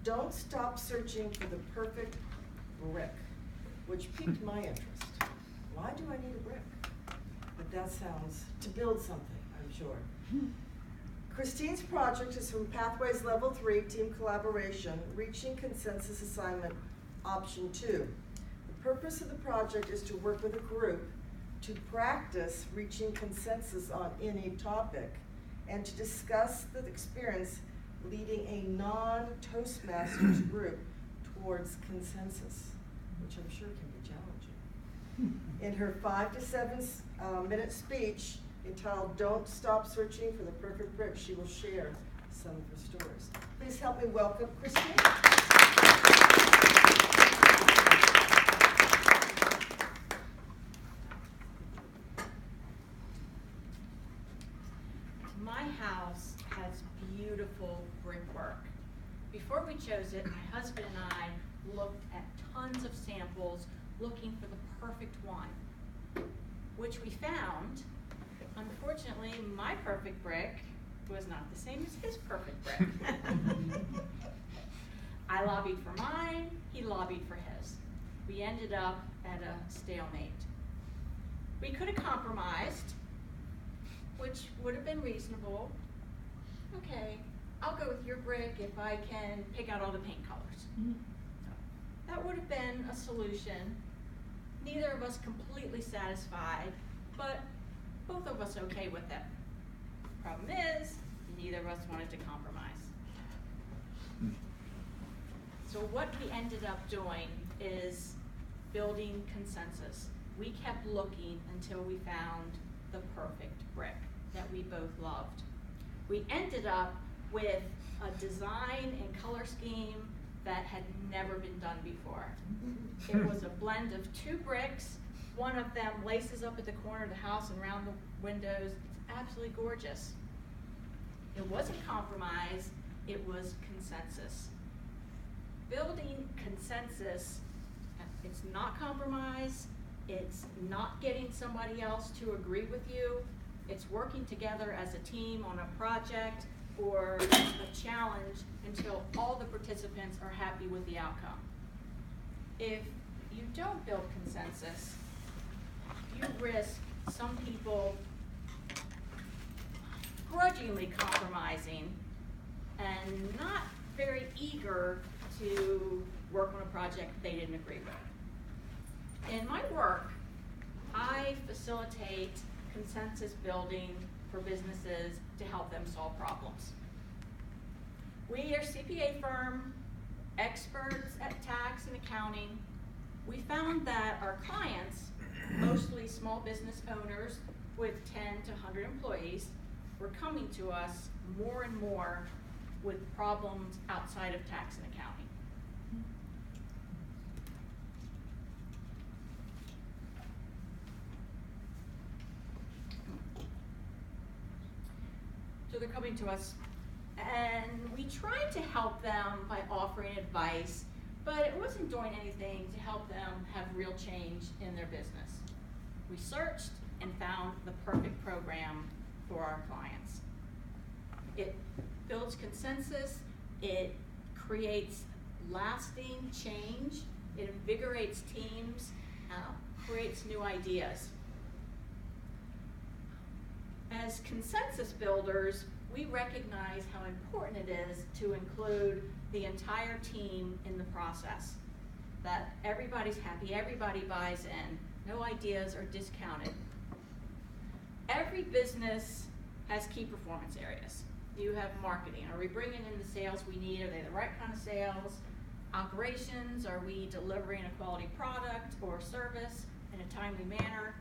Don't stop searching for the perfect brick, which piqued my interest. Why do I need a brick? But that sounds to build something, I'm sure. Christine's project is from Pathways Level 3, Team Collaboration, Reaching Consensus Assignment, Option 2. The purpose of the project is to work with a group to practice reaching consensus on any topic and to discuss the experience leading a non-Toastmasters group towards consensus, which I'm sure can be challenging. In her 5 to 7 minute speech entitled Don't Stop Searching for the Perfect Brick, she will share some of her stories. Please help me welcome Christine. My house has beautiful brickwork. Before we chose it, my husband and I looked at tons of samples looking for the perfect one, which we found. Unfortunately, my perfect brick was not the same as his perfect brick. I lobbied for mine, he lobbied for his. We ended up at a stalemate. We could have compromised, which would have been reasonable. Okay, I'll go with your brick if I can pick out all the paint colors. That would have been a solution. Neither of us completely satisfied, but both of us okay with it. Problem is, neither of us wanted to compromise. So what we ended up doing is building consensus. We kept looking until we found the perfect brick that we both loved. We ended up with a design and color scheme that had never been done before. It was a blend of 2 bricks. One of them laces up at the corner of the house and around the windows. It's absolutely gorgeous. It wasn't compromise, it was consensus. Building consensus, it's not compromise, it's not getting somebody else to agree with you, it's working together as a team on a project or a challenge until all the participants are happy with the outcome. If you don't build consensus, you risk some people grudgingly compromising and not very eager to work on a project they didn't agree with. In my work, I facilitate consensus building for businesses to help them solve problems. We are a CPA firm, experts at tax and accounting. We found that our clients, mostly small business owners with 10 to 100 employees, were coming to us more and more with problems outside of tax and accounting. So they're coming to us, and we tried to help them by offering advice, but it wasn't doing anything to help them have real change in their business. We searched and found the perfect program for our clients. It builds consensus, it creates lasting change, it invigorates teams, creates new ideas. As consensus builders, we recognize how important it is to include the entire team in the process, that everybody's happy, everybody buys in, no ideas are discounted. Every business has key performance areas. You have marketing. Are we bringing in the sales we need? Are they the right kind of sales? Operations, are we delivering a quality product or service in a timely manner?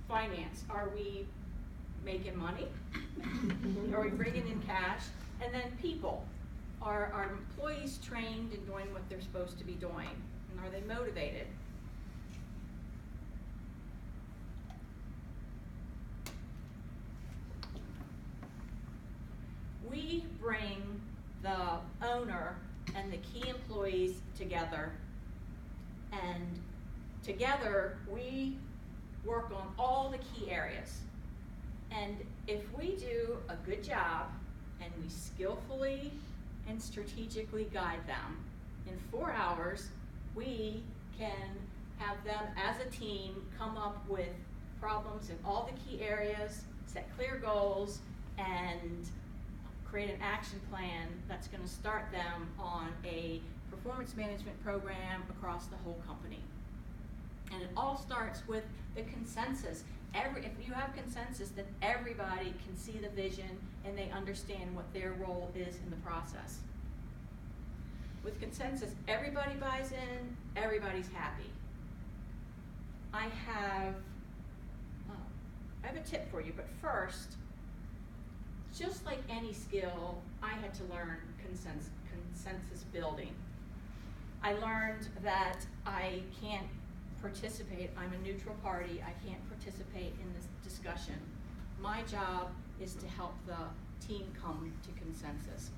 Finance, are we making money? Are we bringing in cash? And then people, are our employees trained in doing what they're supposed to be doing? And are they motivated? We bring the owner and the key employees together, and together we work on all the key areas. And if we do a good job and we skillfully and strategically guide them. In 4 hours, we can have them as a team come up with problems in all the key areas, set clear goals, and create an action plan that's going to start them on a performance management program across the whole company. And it all starts with the consensus. If you have consensus, then everybody can see the vision and they understand what their role is in the process. With consensus, everybody buys in, everybody's happy. I have a tip for you, but first, just like any skill, I had to learn consensus building. I learned that I can't participate, I'm a neutral party, I can't participate in this discussion. My job is to help the team come to consensus.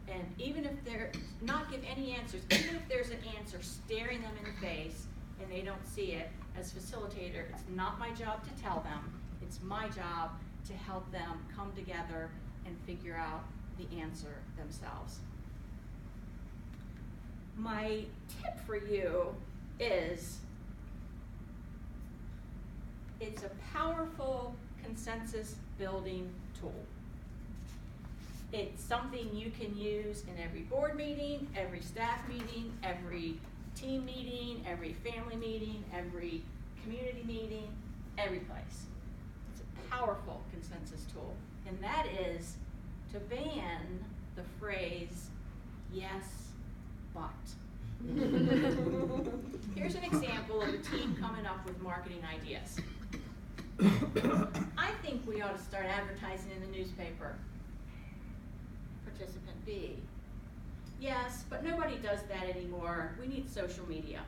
And even if they're, not give any answers, even if there's an answer staring them in the face and they don't see it, as facilitator, it's not my job to tell them, it's my job to help them come together and figure out the answer themselves. My tip for you is, it's a powerful consensus building tool. It's something you can use in every board meeting, every staff meeting, every team meeting, every family meeting, every community meeting, every place. It's a powerful consensus tool. And that is to ban the phrase, yes, but. Here's an example of a team coming up with marketing ideas. I think we ought to start advertising in the newspaper. Participant B. Yes, but nobody does that anymore. We need social media.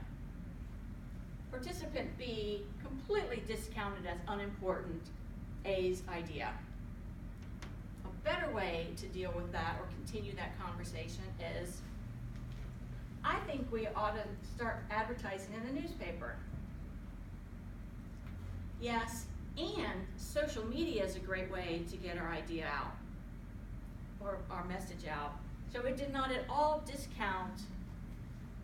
Participant B completely discounted as unimportant A's idea. A better way to deal with that or continue that conversation is, I think we ought to start advertising in the newspaper. Yes, and social media is a great way to get our idea out or our message out. So it did not at all discount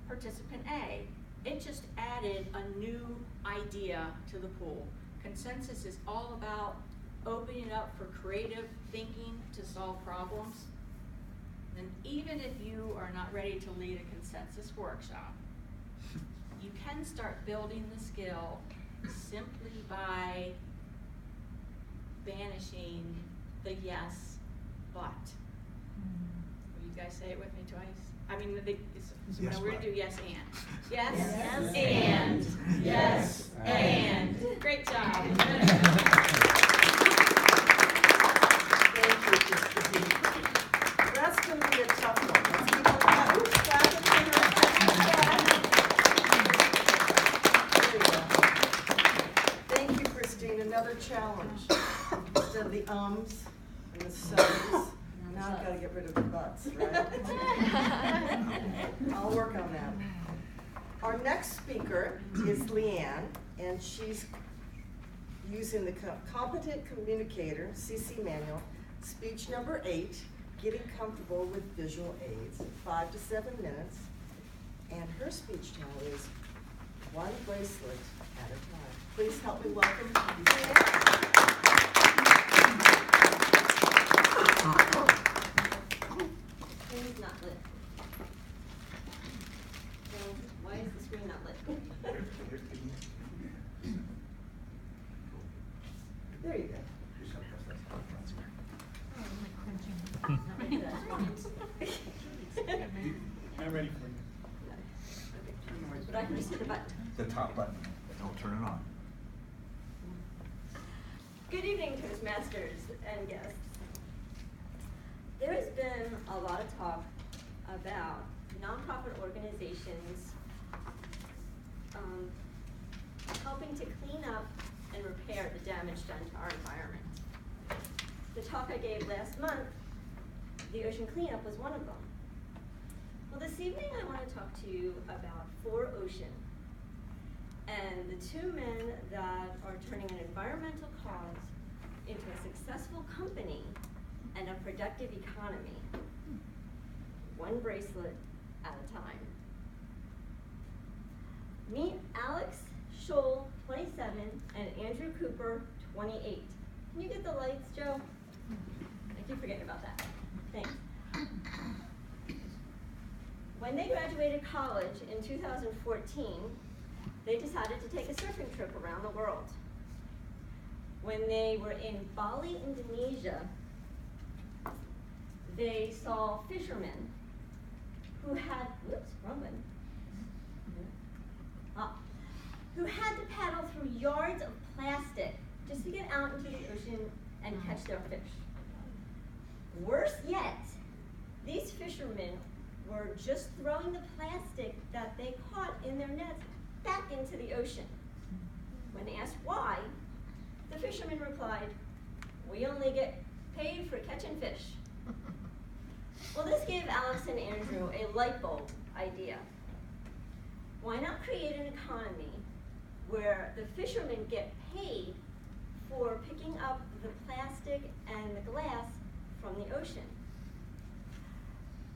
participant A. It just added a new idea to the pool. Consensus is all about opening up for creative thinking to solve problems. And even if you are not ready to lead a consensus workshop, you can start building the skill simply by banishing the yes, but. Will you guys say it with me twice? I mean, Yes, we're going to do yes and. Yes, Yes, and. Yes, and. Great job. Thank you, Christine. That's going to be a tough one. Let's keep on that. Oops, clap it for her. There you go. Thank you, Christine. Another challenge. Instead of the ums and the so's, now I've got to get rid of the buts, right? I'll work on that. Our next speaker is Leann, and she's using the Competent Communicator, CC Manual, speech number 8, getting comfortable with visual aids, 5 to 7 minutes. And her speech challenge is one bracelet at a time. Please help me welcome Leann. Screen is not lit. So why is the screen not lit? There you go. Not ready for that. I'm ready for you. But I can just hit the button. The top button. Don't turn it on. Good evening, Toastmasters and guests. There has been a lot of talk about nonprofit organizations helping to clean up and repair the damage done to our environment. The talk I gave last month, the ocean cleanup, was one of them. Well, this evening I want to talk to you about 4Ocean and the 2 men that are turning an environmental cause into a successful company and a productive economy. one bracelet at a time. Meet Alex Scholl, 27, and Andrew Cooper, 28. Can you get the lights, Joe? I keep forgetting about that. Thanks. When they graduated college in 2014, they decided to take a surfing trip around the world. When they were in Bali, Indonesia, they saw fishermen who had, who had to paddle through yards of plastic just to get out into the ocean and catch their fish. Worse yet, these fishermen were just throwing the plastic that they caught in their nets back into the ocean. When asked why, the fishermen replied, "We only get paid for catching fish." Well, this gave Alex and Andrew a light bulb idea. Why not create an economy where the fishermen get paid for picking up the plastic and the glass from the ocean?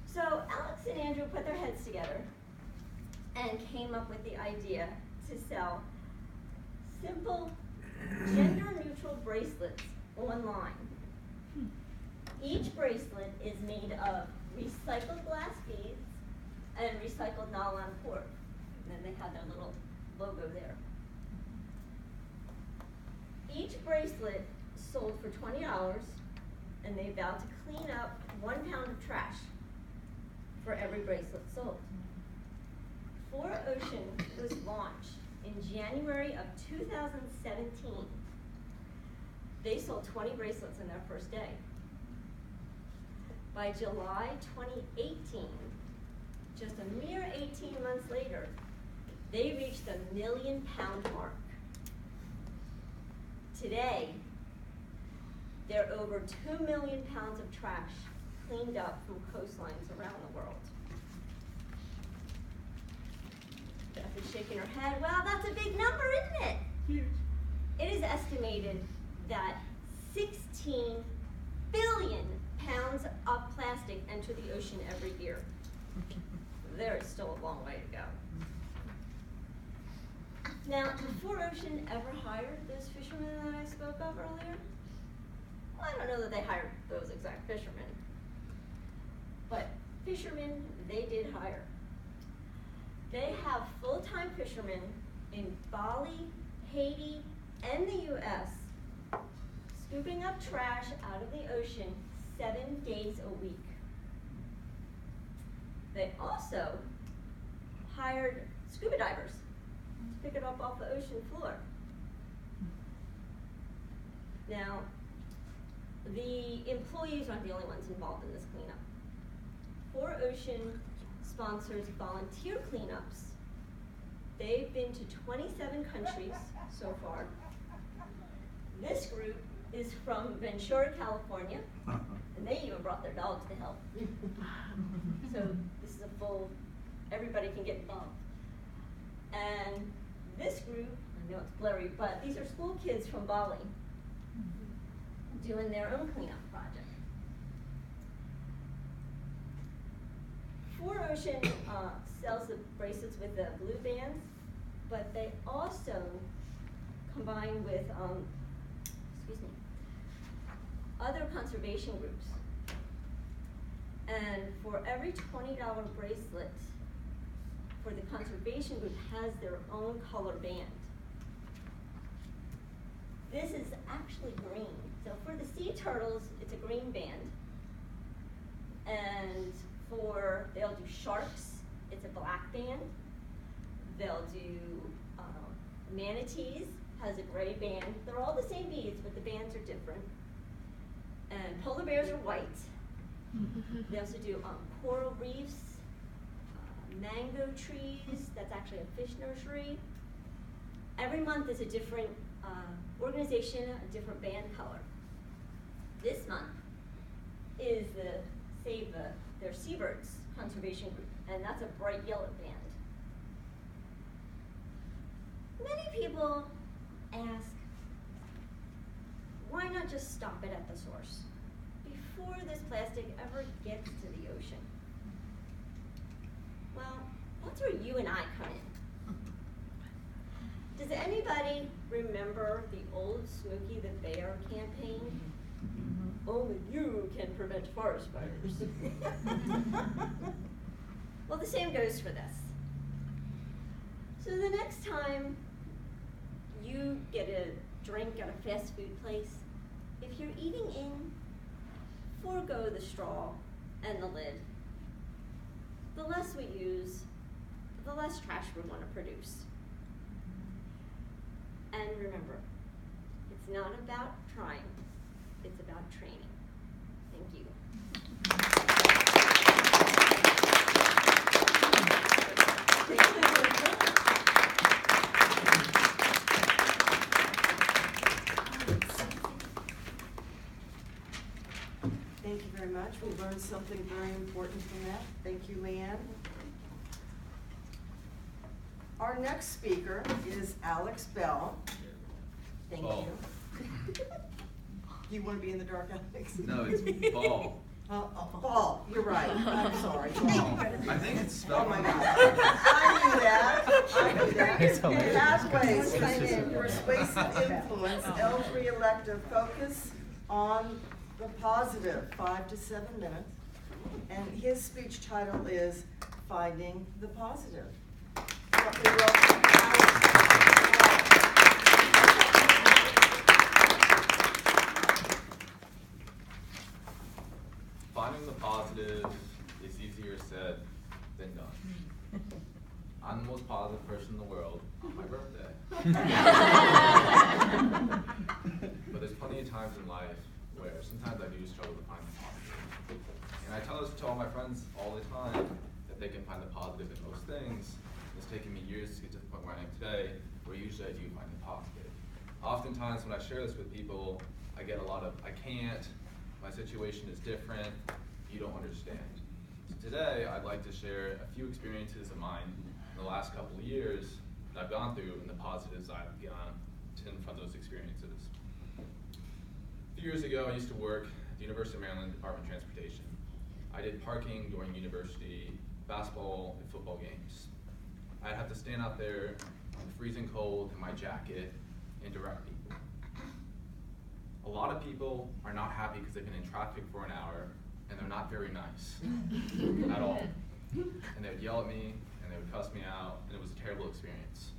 So Alex and Andrew put their heads together and came up with the idea to sell simple, gender-neutral bracelets online. Each bracelet is made of recycled glass beads and recycled nylon cord. And then they have their little logo there. Each bracelet sold for $20, and they vowed to clean up 1 pound of trash for every bracelet sold. 4Ocean was launched in January of 2017. They sold 20 bracelets in their first day. By July 2018, just a mere 18 months later, they reached the £1 million mark. Today, there are over 2 million pounds of trash cleaned up from coastlines around the world. Beth is shaking her head. Wow, that's a big number, isn't it? Huge. It is estimated that 16 billion pounds of plastic enter the ocean every year. There is still a long way to go. Now, did 4Ocean ever hire those fishermen that I spoke of earlier? Well, I don't know that they hired those exact fishermen. But fishermen, they did hire. They have full-time fishermen in Bali, Haiti, and the US scooping up trash out of the ocean 7 days a week. They also hired scuba divers to pick it up off the ocean floor. Now, the employees aren't the only ones involved in this cleanup. 4Ocean sponsors volunteer cleanups. They've been to 27 countries so far. This group is from Ventura, California, and they even brought their dogs to help. So this is a full, everybody can get involved. And this group, I know it's blurry, but these are school kids from Bali doing their own cleanup project. 4Ocean sells the bracelets with the blue bands, but they also combine with other conservation groups. And for every $20 bracelet, for the conservation group has their own color band. This is actually green. So for the sea turtles, it's a green band. And they'll do sharks, it's a black band. They'll do manatees, has a gray band. They're all the same beads, but the bands are different. And polar bears are white. They also do coral reefs, mango trees, that's actually a fish nursery. Every month is a different organization, a different band color. This month is the Save Their Seabirds Conservation Group, and that's a bright yellow band. Many people ask, why not just stop it at the source before this plastic ever gets to the ocean? that's where you and I come in. Does anybody remember the old Smokey the Bear campaign? Only you can prevent forest fires. Well, the same goes for this. So the next time you get a drink at a fast food place, if you're eating in, forego the straw and the lid. The less we use, the less trash we want to produce. And remember, it's not about trying, it's about training. Thank you. Thank you very much. We learned something very important from that. Thank you, Leann. Our next speaker is Alex Bell. Thank Ball. you. You want to be in the dark, Alex? No, it's Ball. Ball, you're right. I'm sorry. Ball. I think it's spelled. Oh my God. I knew that. Pathways, persuasive influence, L3 elective, focus on the positive, 5 to 7 minutes. And his speech title is Finding the Positive. Let me welcome Alex. Finding the positive is easier said than done. I'm the most positive person in the world on my birthday. But there's plenty of times in life where sometimes I do struggle to find the positive. And I tell this to all my friends all the time that they can find the positive in most things. It's taken me years to get to the point where I am today, where usually I do find the positive. Oftentimes when I share this with people, I get a lot of, I can't, my situation is different, you don't understand. So today, I'd like to share a few experiences of mine in the last couple of years that I've gone through and the positives I've gotten from those experiences. A few years ago, I used to work at the University of Maryland Department of Transportation. I did parking during university basketball and football games. I'd have to stand out there in the freezing cold in my jacket and direct people. A lot of people are not happy because they've been in traffic for an hour and they're not very nice at all. And they would yell at me and they would cuss me out, and it was a terrible experience.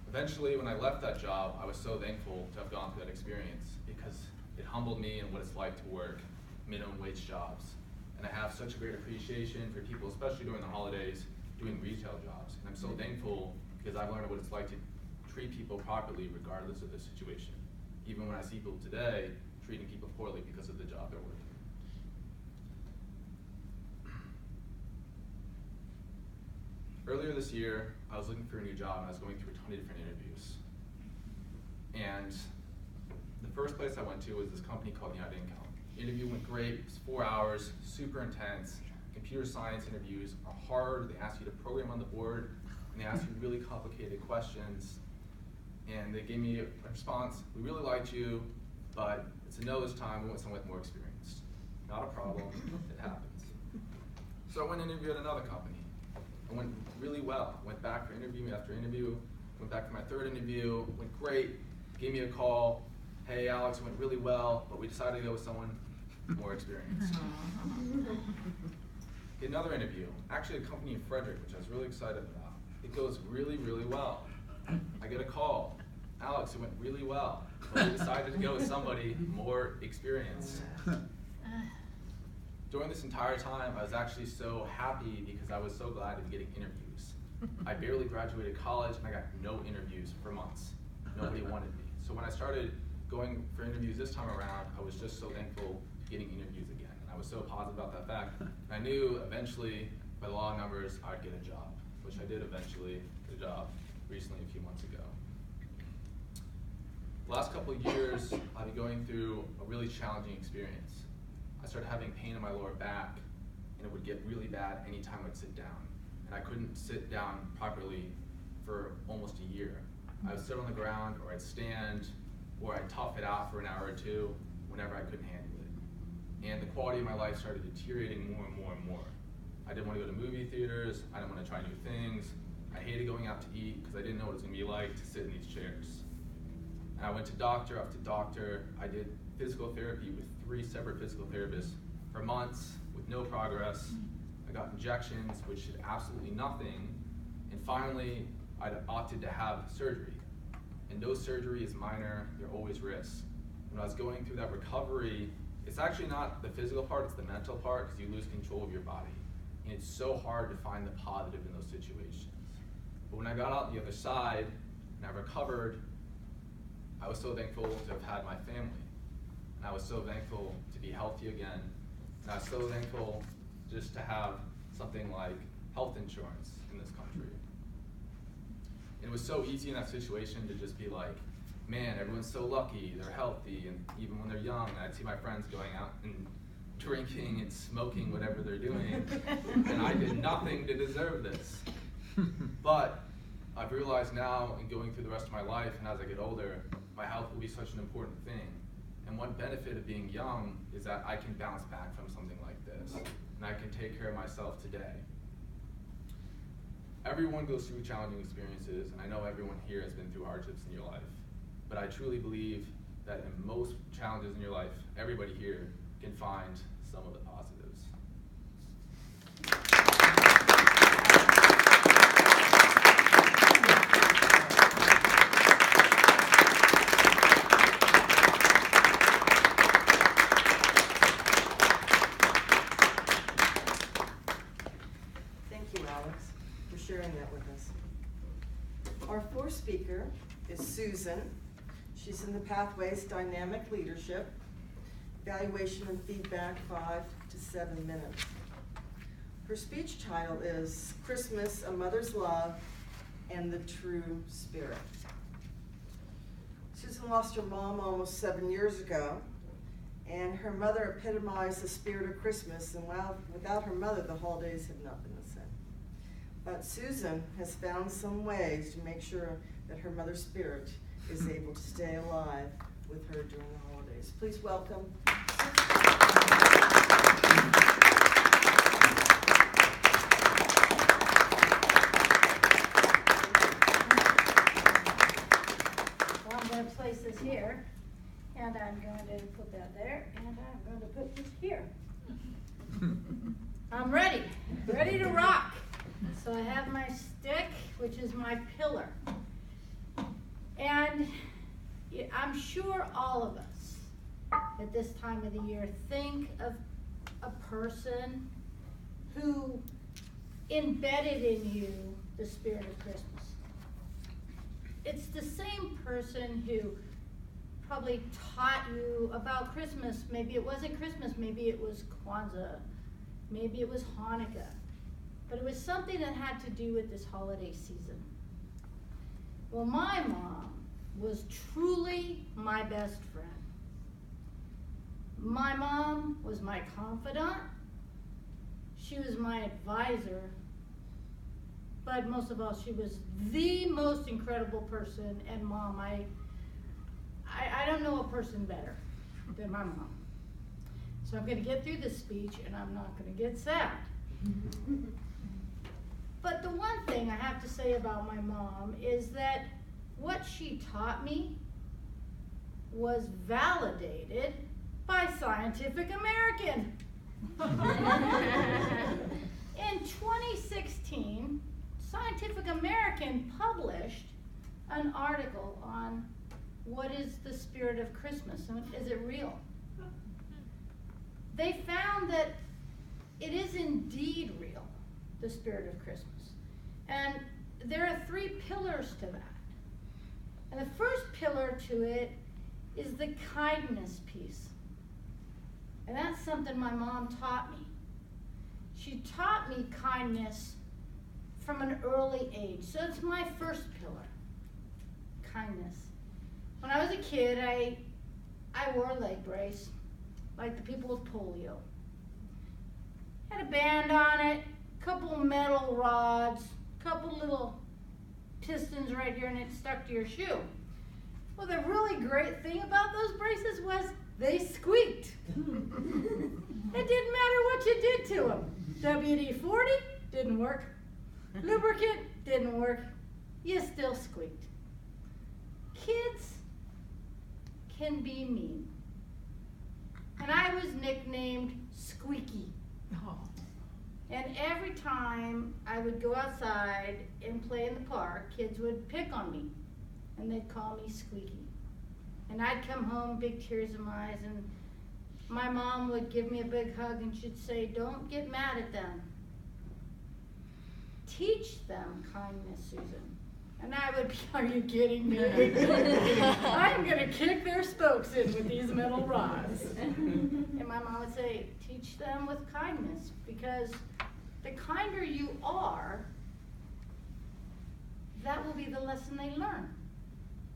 Eventually, when I left that job, I was so thankful to have gone through that experience because it humbled me in what it's like to work minimum wage jobs. And I have such a great appreciation for people, especially during the holidays, doing retail jobs. And I'm so thankful because I've learned what it's like to treat people properly regardless of the situation. Even when I see people today treating people poorly because of the job they're working. Earlier this year, I was looking for a new job and I was going through a ton of different interviews. And the first place I went to was this company called United Income. The interview went great, it was 4 hours, super intense. Computer science interviews are hard, they ask you to program on the board, and they ask you really complicated questions. And they gave me a response, we really liked you, but it's a no this time, we want someone with more experience. Not a problem, it happens. So I went and interviewed at another company. It went really well. Went back for interview after interview, went back for my third interview, went great, gave me a call, hey Alex, it went really well, but we decided to go with someone more experienced. Another interview, actually a company in Frederick, which I was really excited about. It goes really, really well. I get a call, Alex, it went really well, but we decided to go with somebody more experienced. During this entire time, I was actually so happy because I was so glad to be getting interviews. I barely graduated college and I got no interviews for months. Nobody wanted me. So when I started going for interviews this time around, I was just so thankful getting interviews again. And I was so positive about that fact. And I knew eventually, by the law of numbers, I'd get a job, which I did eventually get a job recently a few months ago. The last couple of years, I've been going through a really challenging experience. I started having pain in my lower back, and it would get really bad anytime I'd sit down. And I couldn't sit down properly for almost a year. I would sit on the ground, or I'd stand, or I'd tough it out for an hour or two whenever I couldn't handle it. And the quality of my life started deteriorating more and more and more. I didn't want to go to movie theaters. I didn't want to try new things. I hated going out to eat because I didn't know what it was going to be like to sit in these chairs. And I went to doctor after doctor. I did physical therapy with 3 separate physical therapists for months with no progress. I got injections, which did absolutely nothing. And finally, I opted to have surgery. And no surgery is minor, there are always risks. When I was going through that recovery, it's actually not the physical part, it's the mental part, because you lose control of your body. And it's so hard to find the positive in those situations. But when I got out the other side, and I recovered, I was so thankful to have had my family. And I was so thankful to be healthy again. And I was so thankful just to have something like health insurance in this country. And it was so easy in that situation to just be like, man, everyone's so lucky, they're healthy, and even when they're young, I'd see my friends going out and drinking and smoking whatever they're doing, and I did nothing to deserve this. But I've realized now, in going through the rest of my life, and as I get older, my health will be such an important thing. And one benefit of being young is that I can bounce back from something like this, and I can take care of myself today. Everyone goes through challenging experiences, and I know everyone here has been through hardships in your life. But I truly believe that in most challenges in your life, everybody here can find some of the positives. Thank you, Alex, for sharing that with us. Our fourth speaker is Susan. She's in the Pathways Dynamic Leadership, evaluation and feedback 5 to 7 minutes. Her speech title is Christmas, A Mother's Love and the True Spirit. Susan lost her mom almost 7 years ago, and her mother epitomized the spirit of Christmas, and without her mother, the holidays have not been the same. But Susan has found some ways to make sure that her mother's spirit is able to stay alive with her during the holidays. Please welcome. Well, I'm going to place this here, and I'm going to put that there, and I'm going to put this here. I'm ready to rock. So I have my stick, which is my pillar. And I'm sure all of us at this time of the year think of a person who embedded in you the spirit of Christmas. It's the same person who probably taught you about Christmas. Maybe it wasn't Christmas, maybe it was Kwanzaa, maybe it was Hanukkah. But it was something that had to do with this holiday season. Well, my mom was truly my best friend. My mom was my confidant. She was my advisor. But most of all, she was the most incredible person. And Mom, I don't know a person better than my mom. So I'm going to get through this speech, and I'm not going to get sad. But the one thing I have to say about my mom is that what she taught me was validated by Scientific American. In 2016, Scientific American published an article on what is the spirit of Christmas and is it real? They found that it is indeed real, the spirit of Christmas. And there are 3 pillars to that. And the first pillar to it is the kindness piece. And that's something my mom taught me. She taught me kindness from an early age. So it's my first pillar, kindness. When I was a kid, I wore a leg brace, like the people with polio. Had a band on it, couple metal rods, couple little pistons right here, and it stuck to your shoe. Well, the really great thing about those braces was they squeaked. It didn't matter what you did to them. WD-40 didn't work. Lubricant didn't work. You still squeaked. Kids can be mean. And I was nicknamed Squeaky. And every time I would go outside and play in the park, kids would pick on me. And they'd call me Squeaky. And I'd come home, big tears in my eyes, and my mom would give me a big hug and she'd say, "Don't get mad at them. Teach them kindness, Susan." And I would be, "Are you kidding me? I'm gonna kick their spokes in with these metal rods." And my mom would say, "Teach them with kindness, because the kinder you are, that will be the lesson they learn."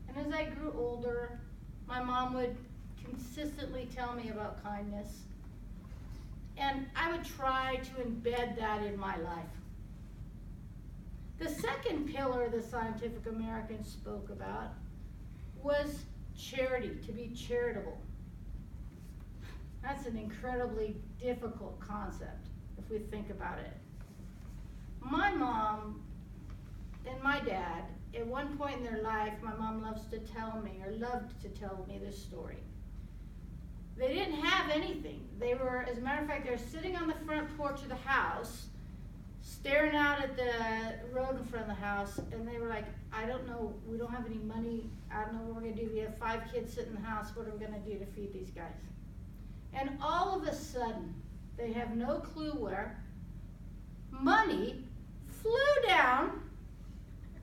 And as I grew older, my mom would consistently tell me about kindness. And I would try to embed that in my life. The second pillar the Scientific American spoke about was charity, to be charitable. That's an incredibly difficult concept if we think about it. My mom and my dad, at one point in their life, my mom loved to tell me this story. They didn't have anything. They were, as a matter of fact, they were sitting on the front porch of the house, staring out at the road in front of the house, and they were like, "I don't know, we don't have any money, I don't know what we're gonna do. We have 5 kids sitting in the house, what are we gonna do to feed these guys?" And all of a sudden, they have no clue where, money flew down,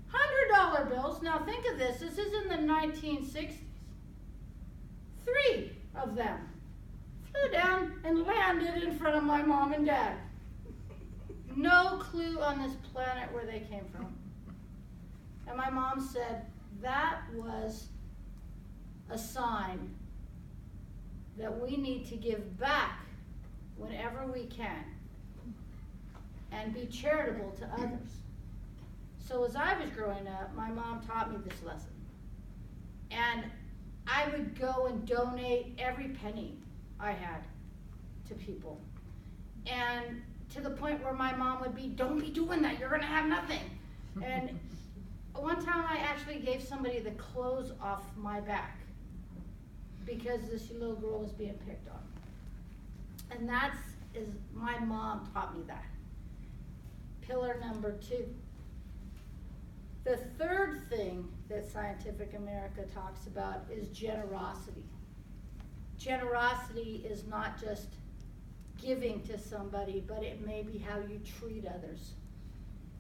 $100 bills. Now think of this is in the 1960s. 3 of them flew down and landed in front of my mom and dad. No clue on this planet where they came from. And my mom said that was a sign that we need to give back whenever we can and be charitable to others. So as I was growing up, my mom taught me this lesson. And I would go and donate every penny I had to people. And to the point where my mom would be, "Don't be doing that, you're gonna have nothing." And one time I actually gave somebody the clothes off my back because this little girl was being picked on. And my mom taught me that. Pillar number 2. The third thing that Scientific America talks about is generosity. Generosity is not just giving to somebody, but it may be how you treat others.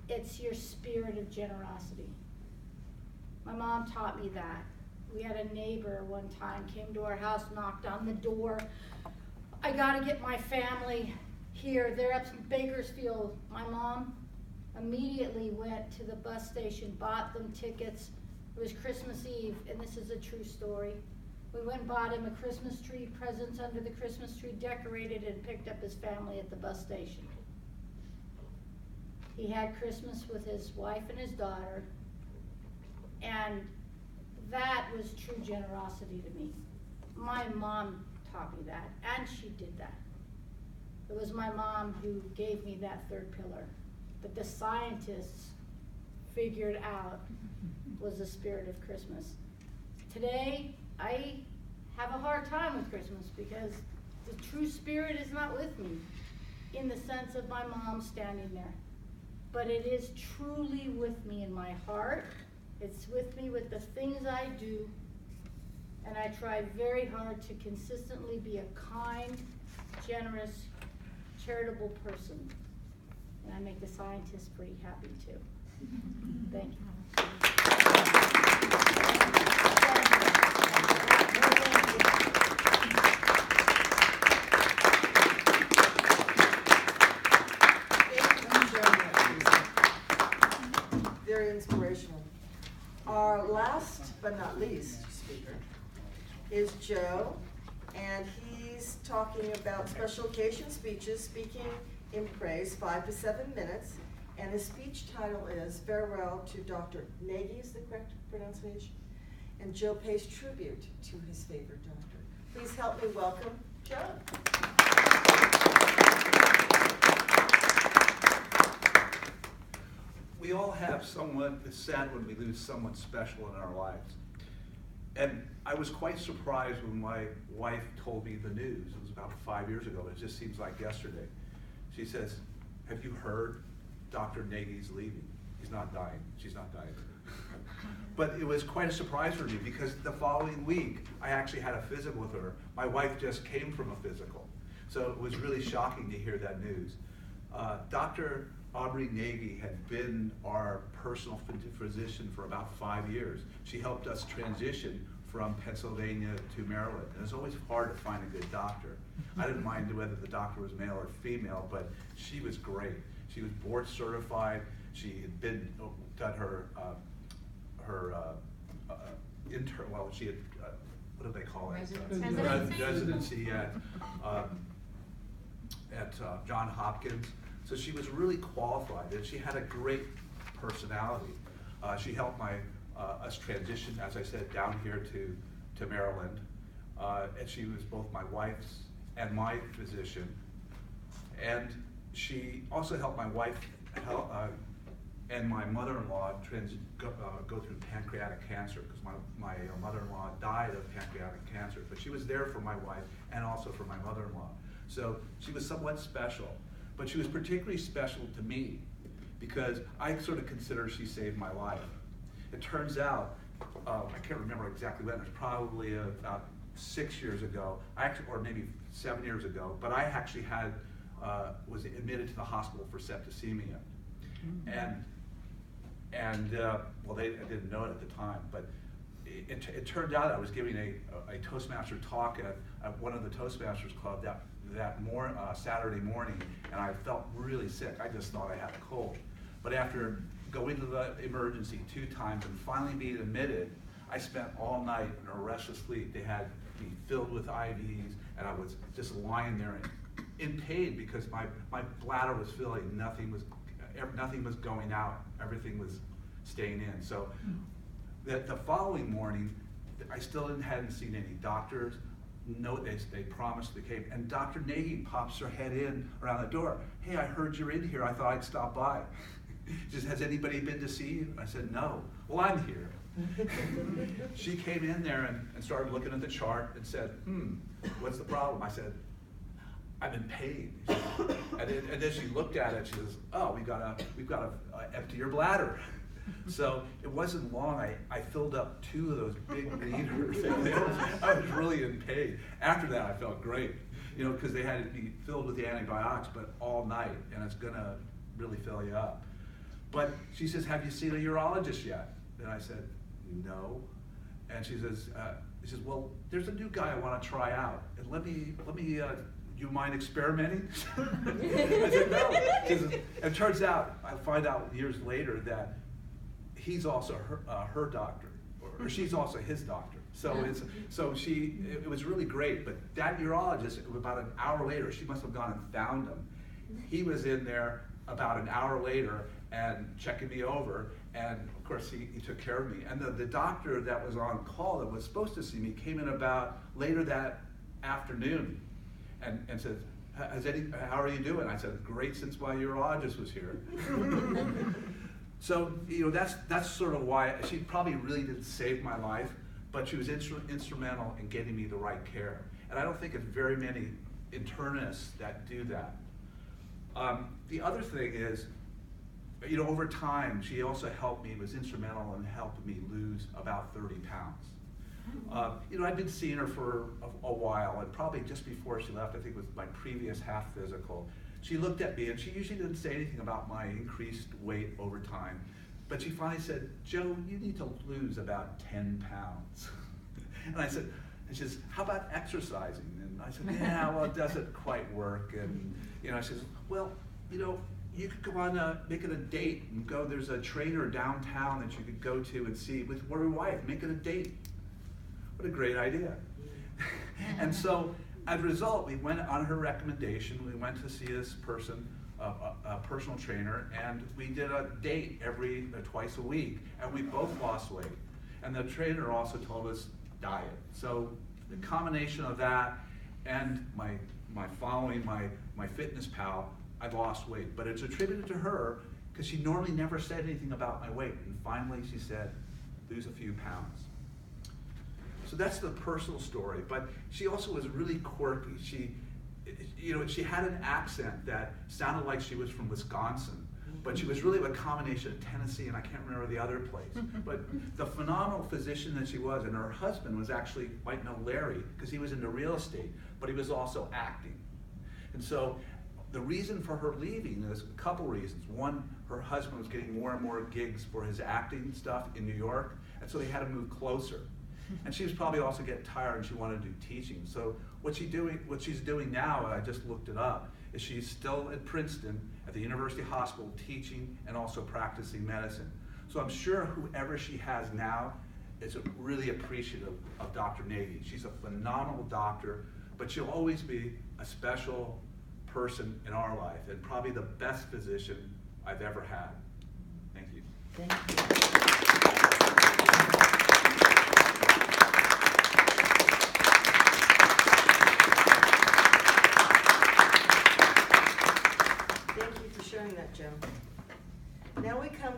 It's your spirit of generosity. My mom taught me that. We had a neighbor one time, came to our house, knocked on the door. "I gotta get my family here. They're up in Bakersfield." My mom immediately went to the bus station, bought them tickets. It was Christmas Eve, and this is a true story. We went and bought him a Christmas tree, presents under the Christmas tree, decorated, and picked up his family at the bus station. He had Christmas with his wife and his daughter, and that was true generosity to me. My mom taught me that, and she did that. It was my mom who gave me that third pillar. But the scientists figured out was the spirit of Christmas. Today, I have a hard time with Christmas because the true spirit is not with me in the sense of my mom standing there. But it is truly with me in my heart. It's with me with the things I do. And I try very hard to consistently be a kind, generous, charitable person. And I make the scientists pretty happy too. Thank you. Very inspirational. Our last but not least speaker is Joe, and he's talking about special occasion speeches, speaking in praise, 5 to 7 minutes, and his speech title is Farewell to Dr. Nagy, is the correct pronunciation? And Joe pays tribute to his favorite doctor. Please help me welcome Joe. we all have someone, it's sad when we lose someone special in our lives. And I was quite surprised when my wife told me the news. It was about 5 years ago, but it just seems like yesterday. She says, have you heard Dr. Nagy's leaving? He's not dying, she's not dying. But it was quite a surprise for me because the following week, I actually had a physical with her. My wife just came from a physical. So it was really shocking to hear that news. Dr. Aubrey Nagy had been our personal physician for about 5 years. She helped us transition from Pennsylvania to Maryland. And it's always hard to find a good doctor. I didn't mind whether the doctor was male or female, but she was great. She was board certified. She had done her intern, well, she had, what do they call it? Residency. Residency at Johns Hopkins. So she was really qualified, and she had a great personality. She helped us transition, as I said, down here to Maryland. And she was both my wife's and my physician. And she also helped my wife and my mother-in-law go through pancreatic cancer, because my mother-in-law died of pancreatic cancer. But she was there for my wife and also for my mother-in-law. So she was somewhat special. But she was particularly special to me because I sort of consider she saved my life. It turns out, I can't remember exactly when, it was probably about 6 years ago, or maybe 7 years ago, but I actually was admitted to the hospital for septicemia. And well, I didn't know it at the time, but it turned out I was giving a Toastmaster talk at one of the Toastmasters Club that Saturday morning, and I felt really sick. I just thought I had a cold. But after going to the emergency 2 times and finally being admitted, I spent all night in a restless sleep. They had me filled with IVs, and I was just lying there in pain because my bladder was filling. Nothing was going out. Everything was staying in. So the following morning, I still hadn't seen any doctors. No, they promised they came, and Dr. Nagy pops her head in around the door. Hey, I heard you're in here. I thought I'd stop by. She says, has anybody been to see you? I said, no. Well, I'm here. She came in there and started looking at the chart and said, what's the problem? I said, I'm in pain. And then she looked at it. She says, oh, we've got to empty your bladder. So it wasn't long. I filled up 2 of those big liters. I was really in pain. After that, I felt great, because they had to be filled with the antibiotics, but all night, and it's gonna really fill you up. But she says, have you seen a urologist yet? And I said, no. And she says, well, there's a new guy I want to try out, and let me. You mind experimenting? I said, no. She says, it turns out, I find out years later that he's also her doctor, or she's also his doctor. So it was really great. But that urologist, about an hour later, she must have gone and found him. He was in there about an hour later and checking me over, and of course he took care of me. And the doctor that was on call that was supposed to see me came in about later that afternoon and said, how are you doing? I said, great, since my urologist was here. So, that's sort of why she probably really didn't save my life, but she was instrumental in getting me the right care. And I don't think it's very many internists that do that. The other thing is, over time, she also was instrumental in helping me lose about 30 pounds. I'd been seeing her for a while, and probably just before she left, I think it was my previous half physical, she looked at me, and she usually didn't say anything about my increased weight over time, but she finally said, Joe, you need to lose about 10 pounds. And she says, how about exercising? And I said, yeah, well, it doesn't quite work. And she says, well, you could go on make it a date and go, there's a trainer downtown that you could go to and see with your wife, make it a date. What a great idea. And so, as a result, we went on her recommendation, we went to see this person, a personal trainer, and we did a date twice a week, and we both lost weight. And the trainer also told us diet. So the combination of that and my following my fitness pal, I've lost weight. But it's attributed to her, because she normally never said anything about my weight. And finally she said, lose a few pounds. So that's the personal story, but she also was really quirky. She had an accent that sounded like she was from Wisconsin, but she was really a combination of Tennessee and I can't remember the other place. But the phenomenal physician that she was, and her husband was actually, might know Larry, because he was into real estate, but he was also acting. And so the reason for her leaving is a couple reasons. One, her husband was getting more and more gigs for his acting stuff in New York, and so they had to move closer. And she was probably also getting tired and she wanted to do teaching. So what she's doing now, and I just looked it up, is she's still at Princeton at the University Hospital teaching and also practicing medicine. So I'm sure whoever she has now is really appreciative of Dr. Nagy. She's a phenomenal doctor, but she'll always be a special person in our life and probably the best physician I've ever had. Thank you. Thank you. Thank you for sharing that, Jim. Now we come